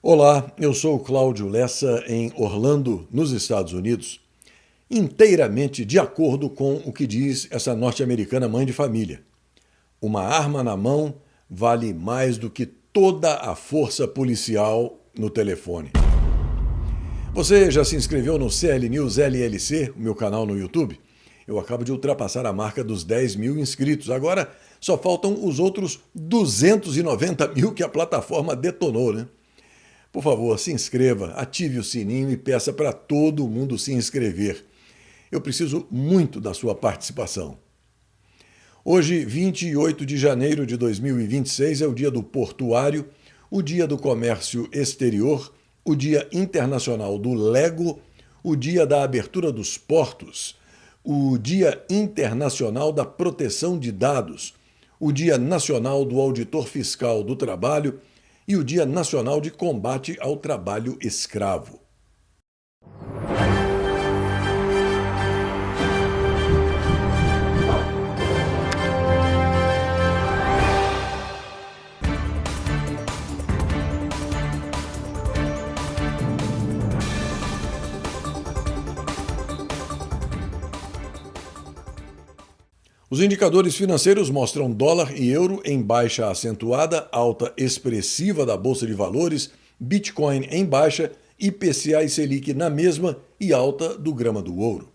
Olá, eu sou o Cláudio Lessa em Orlando, nos Estados Unidos, inteiramente de acordo com o que diz essa norte-americana mãe de família. Uma arma na mão vale mais do que toda a força policial no telefone. Você já se inscreveu no CL News LLC, o meu canal no YouTube? Eu acabo de ultrapassar a marca dos 10 mil inscritos. Agora só faltam os outros 290 mil que a plataforma detonou, né? Por favor, se inscreva, ative o sininho e peça para todo mundo se inscrever. Eu preciso muito da sua participação. Hoje, 28 de janeiro de 2026, é o Dia do Portuário, o Dia do Comércio Exterior, o Dia Internacional do Lego, o Dia da Abertura dos Portos, o Dia Internacional da Proteção de Dados, o Dia Nacional do Auditor Fiscal do Trabalho e o Dia Nacional de Combate ao Trabalho Escravo. Os indicadores financeiros mostram dólar e euro em baixa acentuada, alta expressiva da Bolsa de Valores, Bitcoin em baixa, IPCA e Selic na mesma e alta do grama do ouro.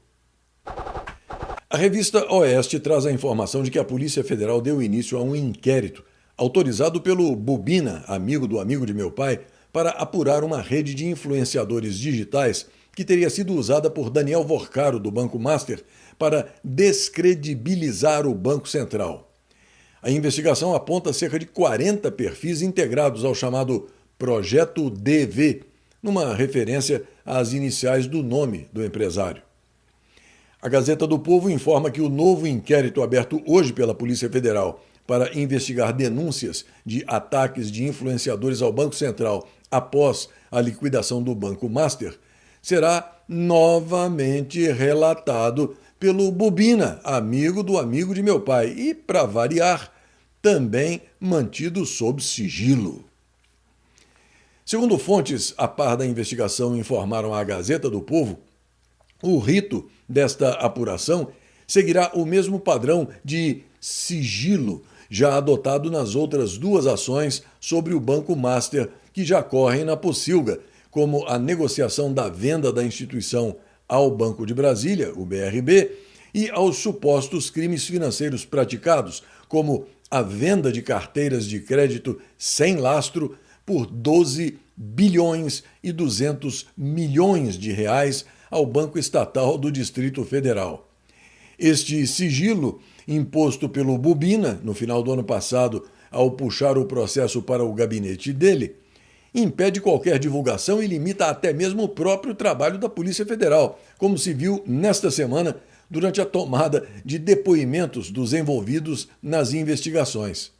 A revista Oeste traz a informação de que a Polícia Federal deu início a um inquérito autorizado pelo Bubina, amigo do amigo de meu pai, para apurar uma rede de influenciadores digitais que teria sido usada por Daniel Vorcaro, do Banco Master, para descredibilizar o Banco Central. A investigação aponta cerca de 40 perfis integrados ao chamado Projeto DV, numa referência às iniciais do nome do empresário. A Gazeta do Povo informa que o novo inquérito aberto hoje pela Polícia Federal para investigar denúncias de ataques de influenciadores ao Banco Central após a liquidação do Banco Master será novamente relatado pelo Bubina, amigo do amigo de meu pai, e, para variar, também mantido sob sigilo. Segundo fontes a par da investigação informaram à Gazeta do Povo, o rito desta apuração seguirá o mesmo padrão de sigilo já adotado nas outras duas ações sobre o Banco Master que já correm na Pocilga, como a negociação da venda da instituição ao Banco de Brasília, o BRB, e aos supostos crimes financeiros praticados, como a venda de carteiras de crédito sem lastro por 12 bilhões e 200 milhões de reais ao Banco Estatal do Distrito Federal. Este sigilo, imposto pelo Bubina no final do ano passado ao puxar o processo para o gabinete dele, impede qualquer divulgação e limita até mesmo o próprio trabalho da Polícia Federal, como se viu nesta semana durante a tomada de depoimentos dos envolvidos nas investigações.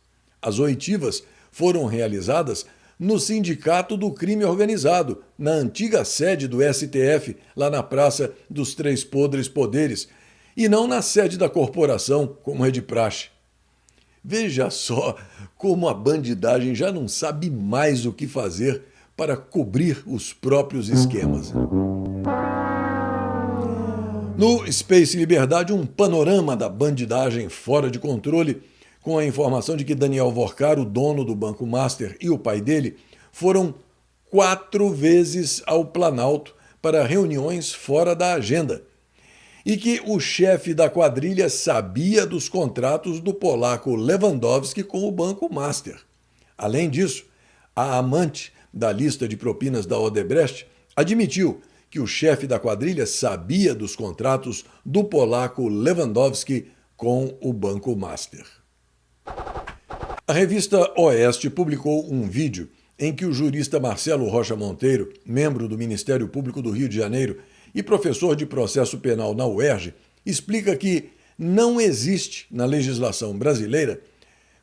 As oitivas foram realizadas no Sindicato do Crime Organizado, na antiga sede do STF, lá na Praça dos Três Podres Poderes, e não na sede da corporação, como é de praxe. Veja só como a bandidagem já não sabe mais o que fazer para cobrir os próprios esquemas. No Space Liberdade, um panorama da bandidagem fora de controle, com a informação de que Daniel Vorcaro, dono do Banco Master, e o pai dele foram 4 vezes ao Planalto para reuniões fora da agenda. E que o chefe da quadrilha sabia dos contratos do polaco Lewandowski com o Banco Master. Além disso, a amante da lista de propinas da Odebrecht admitiu que o chefe da quadrilha sabia dos contratos do polaco Lewandowski com o Banco Master. A revista Oeste publicou um vídeo em que o jurista Marcelo Rocha Monteiro, membro do Ministério Público do Rio de Janeiro e professor de processo penal na UERJ, explica que não existe na legislação brasileira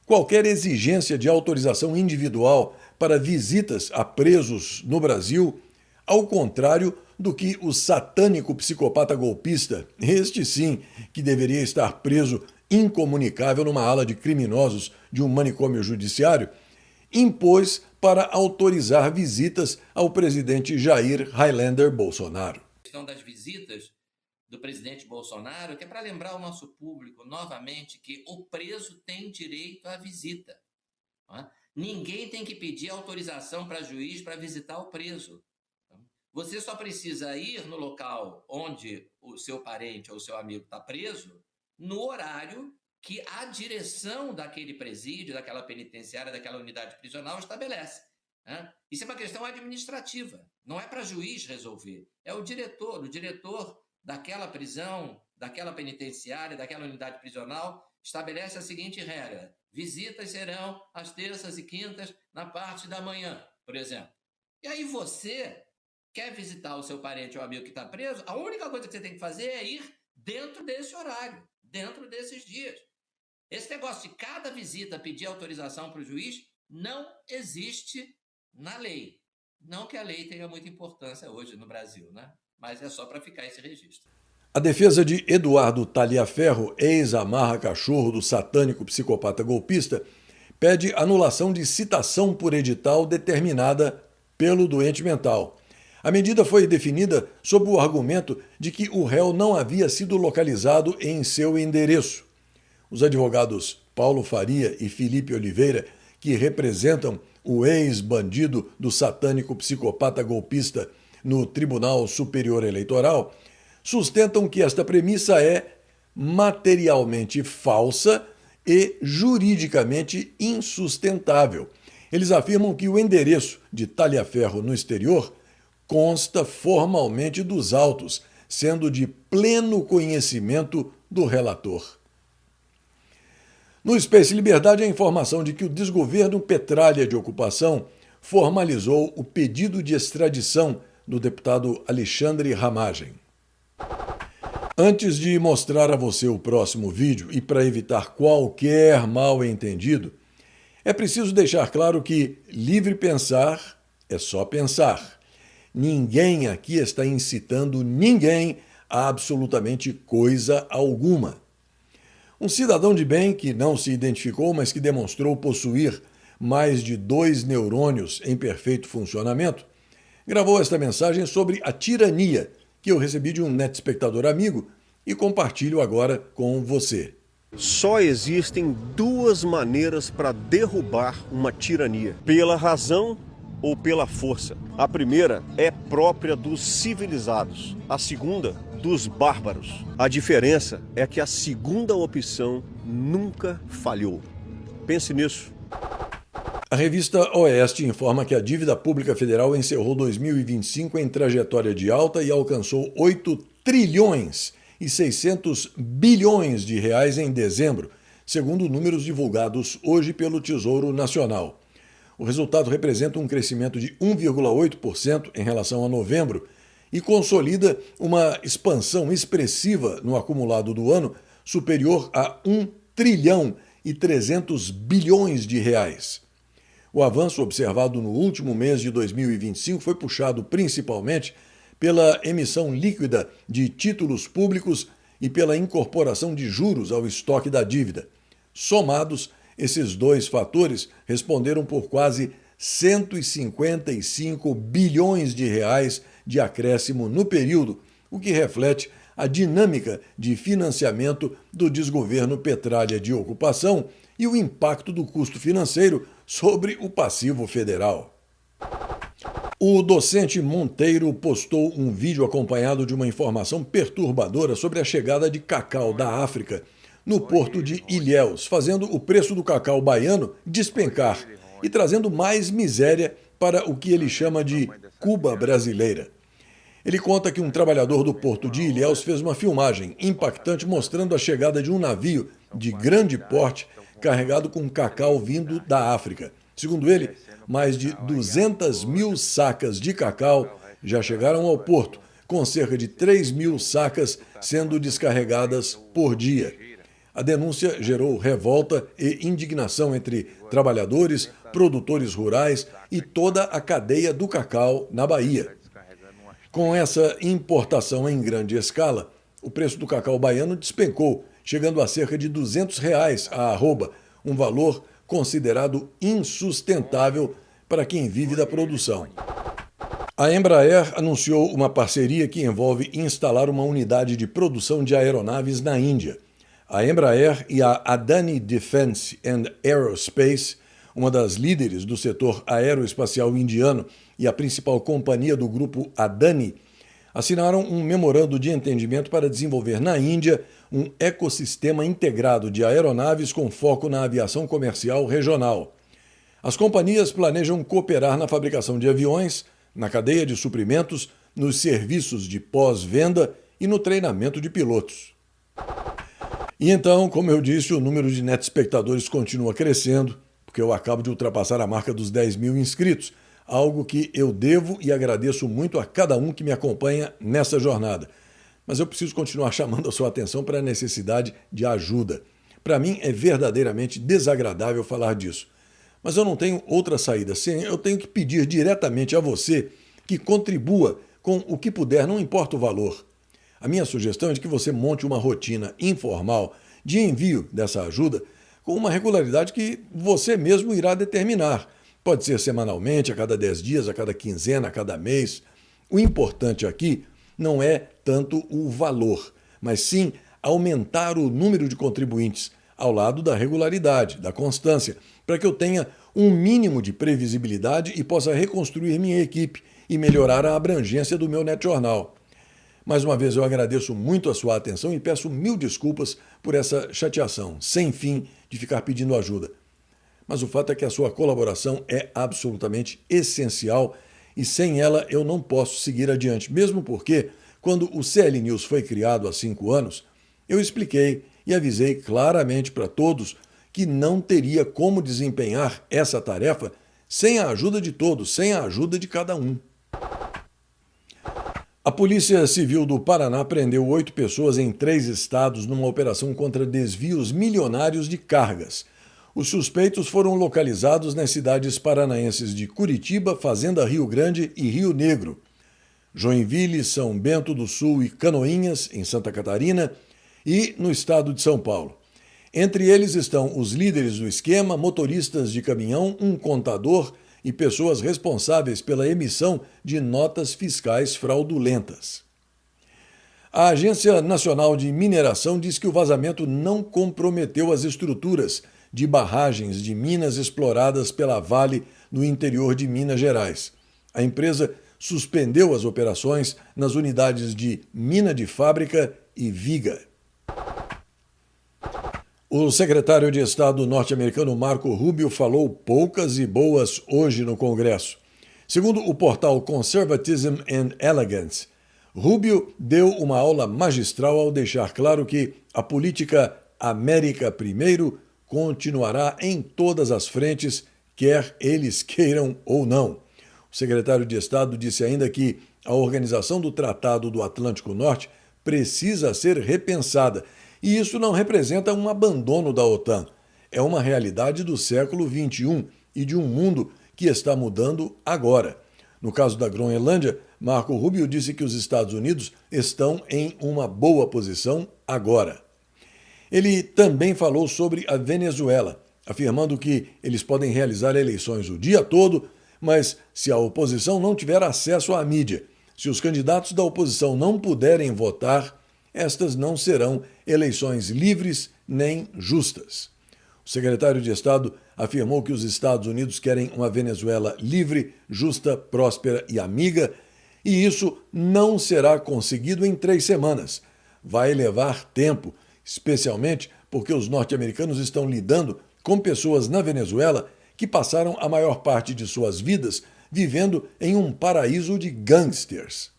qualquer exigência de autorização individual para visitas a presos no Brasil, ao contrário do que o satânico psicopata golpista, este sim, que deveria estar preso incomunicável numa ala de criminosos de um manicômio judiciário, impôs para autorizar visitas ao presidente Jair Highlander Bolsonaro. A questão das visitas do presidente Bolsonaro, que é para lembrar ao nosso público novamente que o preso tem direito à visita. Não é? Ninguém tem que pedir autorização para juiz para visitar o preso. Você só precisa ir no local onde o seu parente ou o seu amigo está preso no horário que a direção daquele presídio, daquela penitenciária, daquela unidade prisional estabelece. Né? Isso é uma questão administrativa, não é para juiz resolver. É o diretor daquela prisão, daquela penitenciária, daquela unidade prisional, estabelece a seguinte regra: visitas serão às terças e quintas na parte da manhã, por exemplo. E aí você quer visitar o seu parente ou amigo que está preso, a única coisa que você tem que fazer é ir dentro desse horário, dentro desses dias. Esse negócio de cada visita pedir autorização para o juiz não existe na lei. Não que a lei tenha muita importância hoje no Brasil, né? Mas é só para ficar esse registro. A defesa de Eduardo Taliaferro, ex-amarra-cachorro do satânico psicopata golpista, pede anulação de citação por edital determinada pelo doente mental. A medida foi definida sob o argumento de que o réu não havia sido localizado em seu endereço. Os advogados Paulo Faria e Felipe Oliveira, que representam o ex-bandido do satânico psicopata golpista no Tribunal Superior Eleitoral, sustentam que esta premissa é materialmente falsa e juridicamente insustentável. Eles afirmam que o endereço de Taliaferro no exterior consta formalmente dos autos, sendo de pleno conhecimento do relator. No Space Liberdade, a informação de que o desgoverno Petralha de ocupação formalizou o pedido de extradição do deputado Alexandre Ramagem. Antes de mostrar a você o próximo vídeo e para evitar qualquer mal-entendido, é preciso deixar claro que livre pensar é só pensar. Ninguém aqui está incitando ninguém a absolutamente coisa alguma. Um cidadão de bem que não se identificou, mas que demonstrou possuir mais de 2 neurônios em perfeito funcionamento, gravou esta mensagem sobre a tirania que eu recebi de um netespectador amigo e compartilho agora com você. Só existem duas maneiras para derrubar uma tirania: pela razão ou pela força. A primeira é própria dos civilizados, a segunda dos bárbaros. A diferença é que a segunda opção nunca falhou. Pense nisso. A revista Oeste informa que a dívida pública federal encerrou 2025 em trajetória de alta e alcançou 8 trilhões e 600 bilhões de reais em dezembro, segundo números divulgados hoje pelo Tesouro Nacional. O resultado representa um crescimento de 1,8% em relação a novembro e consolida uma expansão expressiva no acumulado do ano, superior a 1 trilhão e 300 bilhões de reais. O avanço observado no último mês de 2025 foi puxado principalmente pela emissão líquida de títulos públicos e pela incorporação de juros ao estoque da dívida. Somados, esses dois fatores responderam por quase 155 bilhões de reais de acréscimo no período, o que reflete a dinâmica de financiamento do desgoverno Petralha de ocupação e o impacto do custo financeiro sobre o passivo federal. O docente Monteiro postou um vídeo acompanhado de uma informação perturbadora sobre a chegada de cacau da África no porto de Ilhéus, fazendo o preço do cacau baiano despencar e trazendo mais miséria para o que ele chama de Cuba brasileira. Ele conta que um trabalhador do porto de Ilhéus fez uma filmagem impactante mostrando a chegada de um navio de grande porte carregado com cacau vindo da África. Segundo ele, mais de 200 mil sacas de cacau já chegaram ao porto, com cerca de 3 mil sacas sendo descarregadas por dia. A denúncia gerou revolta e indignação entre trabalhadores, produtores rurais e toda a cadeia do cacau na Bahia. Com essa importação em grande escala, o preço do cacau baiano despencou, chegando a cerca de R$ 200 a arroba, um valor considerado insustentável para quem vive da produção. A Embraer anunciou uma parceria que envolve instalar uma unidade de produção de aeronaves na Índia. A Embraer e a Adani Defense and Aerospace, uma das líderes do setor aeroespacial indiano e a principal companhia do grupo Adani, assinaram um memorando de entendimento para desenvolver na Índia um ecossistema integrado de aeronaves com foco na aviação comercial regional. As companhias planejam cooperar na fabricação de aviões, na cadeia de suprimentos, nos serviços de pós-venda e no treinamento de pilotos. E então, como eu disse, o número de netespectadores continua crescendo, porque eu acabo de ultrapassar a marca dos 10 mil inscritos, algo que eu devo e agradeço muito a cada um que me acompanha nessa jornada. Mas eu preciso continuar chamando a sua atenção para a necessidade de ajuda. Para mim é verdadeiramente desagradável falar disso. Mas eu não tenho outra saída. Eu tenho que pedir diretamente a você que contribua com o que puder, não importa o valor. A minha sugestão é de que você monte uma rotina informal de envio dessa ajuda com uma regularidade que você mesmo irá determinar. Pode ser semanalmente, a cada 10 dias, a cada quinzena, a cada mês. O importante aqui não é tanto o valor, mas sim aumentar o número de contribuintes ao lado da regularidade, da constância, para que eu tenha um mínimo de previsibilidade e possa reconstruir minha equipe e melhorar a abrangência do meu NetJornal. Mais uma vez eu agradeço muito a sua atenção e peço mil desculpas por essa chateação, sem fim, de ficar pedindo ajuda. Mas o fato é que a sua colaboração é absolutamente essencial e sem ela eu não posso seguir adiante, mesmo porque, quando o CL News foi criado há 5 anos, eu expliquei e avisei claramente para todos que não teria como desempenhar essa tarefa sem a ajuda de todos, sem a ajuda de cada um. A Polícia Civil do Paraná prendeu 8 pessoas em 3 estados numa operação contra desvios milionários de cargas. Os suspeitos foram localizados nas cidades paranaenses de Curitiba, Fazenda Rio Grande e Rio Negro, Joinville, São Bento do Sul e Canoinhas, em Santa Catarina, e no estado de São Paulo. Entre eles estão os líderes do esquema, motoristas de caminhão, um contador e pessoas responsáveis pela emissão de notas fiscais fraudulentas. A Agência Nacional de Mineração diz que o vazamento não comprometeu as estruturas de barragens de minas exploradas pela Vale no interior de Minas Gerais. A empresa suspendeu as operações nas unidades de Mina de Fábrica e Viga. O secretário de Estado norte-americano Marco Rubio falou poucas e boas hoje no Congresso. Segundo o portal Conservatism and Elegance, Rubio deu uma aula magistral ao deixar claro que a política América Primeiro continuará em todas as frentes, quer eles queiram ou não. O secretário de Estado disse ainda que a organização do Tratado do Atlântico Norte precisa ser repensada, e isso não representa um abandono da OTAN. É uma realidade do século XXI e de um mundo que está mudando agora. No caso da Groenlândia, Marco Rubio disse que os Estados Unidos estão em uma boa posição agora. Ele também falou sobre a Venezuela, afirmando que eles podem realizar eleições o dia todo, mas se a oposição não tiver acesso à mídia, se os candidatos da oposição não puderem votar, estas não serão eleições livres nem justas. O secretário de Estado afirmou que os Estados Unidos querem uma Venezuela livre, justa, próspera e amiga, e isso não será conseguido em 3 semanas. Vai levar tempo, especialmente porque os norte-americanos estão lidando com pessoas na Venezuela que passaram a maior parte de suas vidas vivendo em um paraíso de gangsters.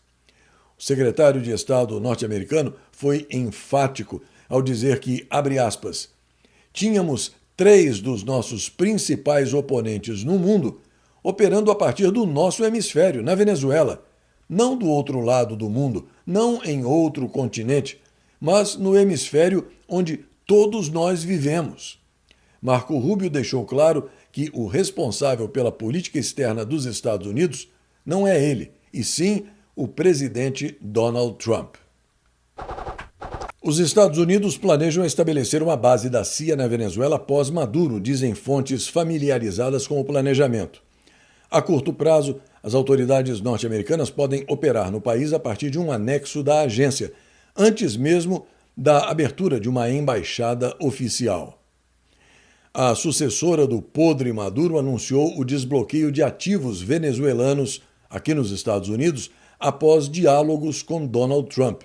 O secretário de Estado norte-americano foi enfático ao dizer que, abre aspas, tínhamos 3 dos nossos principais oponentes no mundo operando a partir do nosso hemisfério, na Venezuela, não do outro lado do mundo, não em outro continente, mas no hemisfério onde todos nós vivemos. Marco Rubio deixou claro que o responsável pela política externa dos Estados Unidos não é ele, e sim o presidente Donald Trump. Os Estados Unidos planejam estabelecer uma base da CIA na Venezuela após Maduro, dizem fontes familiarizadas com o planejamento. A curto prazo, as autoridades norte-americanas podem operar no país a partir de um anexo da agência, antes mesmo da abertura de uma embaixada oficial. A sucessora do podre Maduro anunciou o desbloqueio de ativos venezuelanos aqui nos Estados Unidos após diálogos com Donald Trump.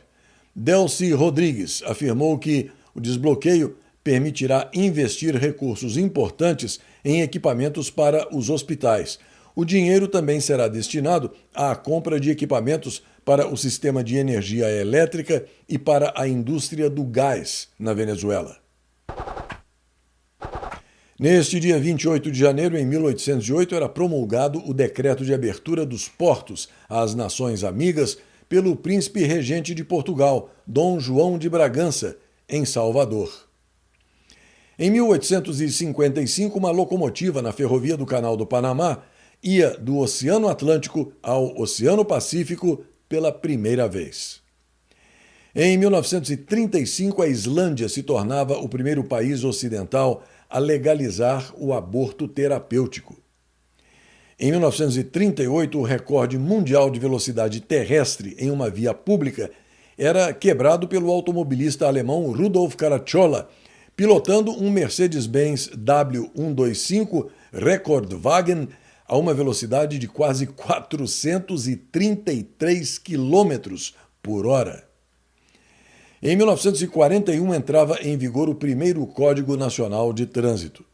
Delcy Rodrigues afirmou que o desbloqueio permitirá investir recursos importantes em equipamentos para os hospitais. O dinheiro também será destinado à compra de equipamentos para o sistema de energia elétrica e para a indústria do gás na Venezuela. Neste dia 28 de janeiro, em 1808, era promulgado o decreto de abertura dos portos às nações amigas pelo príncipe regente de Portugal, Dom João de Bragança, em Salvador. Em 1855, uma locomotiva na ferrovia do Canal do Panamá ia do Oceano Atlântico ao Oceano Pacífico pela primeira vez. Em 1935, a Islândia se tornava o primeiro país ocidental a legalizar o aborto terapêutico. Em 1938, o recorde mundial de velocidade terrestre em uma via pública era quebrado pelo automobilista alemão Rudolf Caracciola, pilotando um Mercedes-Benz W125 Rekordwagen a uma velocidade de quase 433 km por hora. Em 1941, entrava em vigor o primeiro Código Nacional de Trânsito.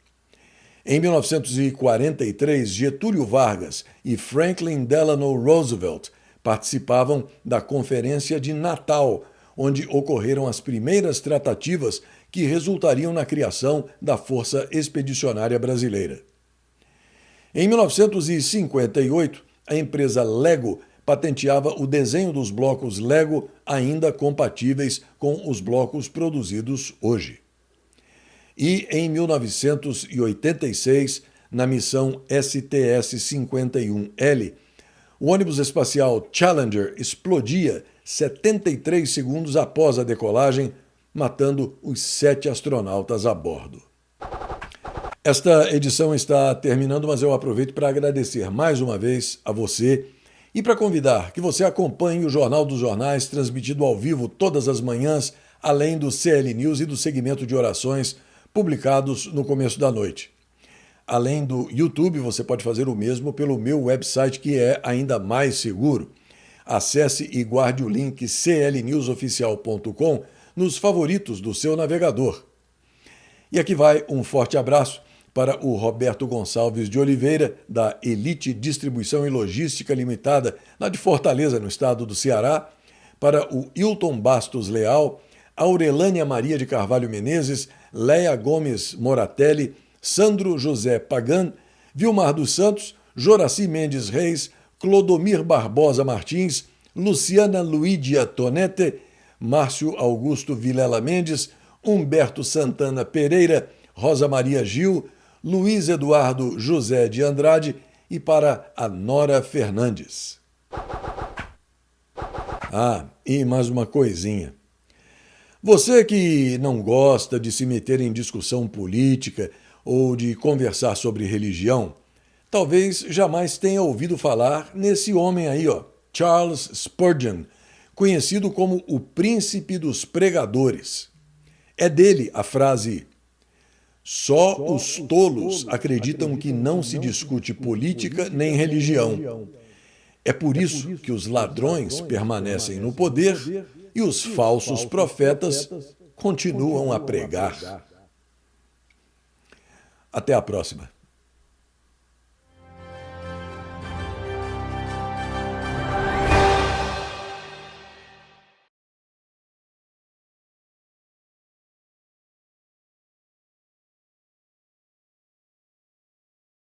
Em 1943, Getúlio Vargas e Franklin Delano Roosevelt participavam da Conferência de Natal, onde ocorreram as primeiras tratativas que resultariam na criação da Força Expedicionária Brasileira. Em 1958, a empresa Lego patenteava o desenho dos blocos Lego ainda compatíveis com os blocos produzidos hoje. E em 1986, na missão STS-51L, o ônibus espacial Challenger explodia 73 segundos após a decolagem, matando os 7 astronautas a bordo. Esta edição está terminando, mas eu aproveito para agradecer mais uma vez a você e para convidar que você acompanhe o Jornal dos Jornais, transmitido ao vivo todas as manhãs, além do CL News e do segmento de orações publicados no começo da noite. Além do YouTube, você pode fazer o mesmo pelo meu website, que é ainda mais seguro. Acesse e guarde o link clnewsoficial.com nos favoritos do seu navegador. E aqui vai um forte abraço para o Roberto Gonçalves de Oliveira, da Elite Distribuição e Logística Limitada, lá de Fortaleza, no estado do Ceará, para o Hilton Bastos Leal, Aurelânia Maria de Carvalho Menezes, Leia Gomes Moratelli, Sandro José Pagan, Vilmar dos Santos, Joraci Mendes Reis, Clodomir Barbosa Martins, Luciana Luídia Tonete, Márcio Augusto Vilela Mendes, Humberto Santana Pereira, Rosa Maria Gil, Luiz Eduardo José de Andrade e para a Nora Fernandes. E mais uma coisinha. Você que não gosta de se meter em discussão política ou de conversar sobre religião, talvez jamais tenha ouvido falar nesse homem aí, Charles Spurgeon, conhecido como o Príncipe dos Pregadores. É dele a frase: só os tolos acreditam que não se discute política nem religião. É por isso que os ladrões permanecem no poder e os falsos profetas continuam a pregar. Até a próxima.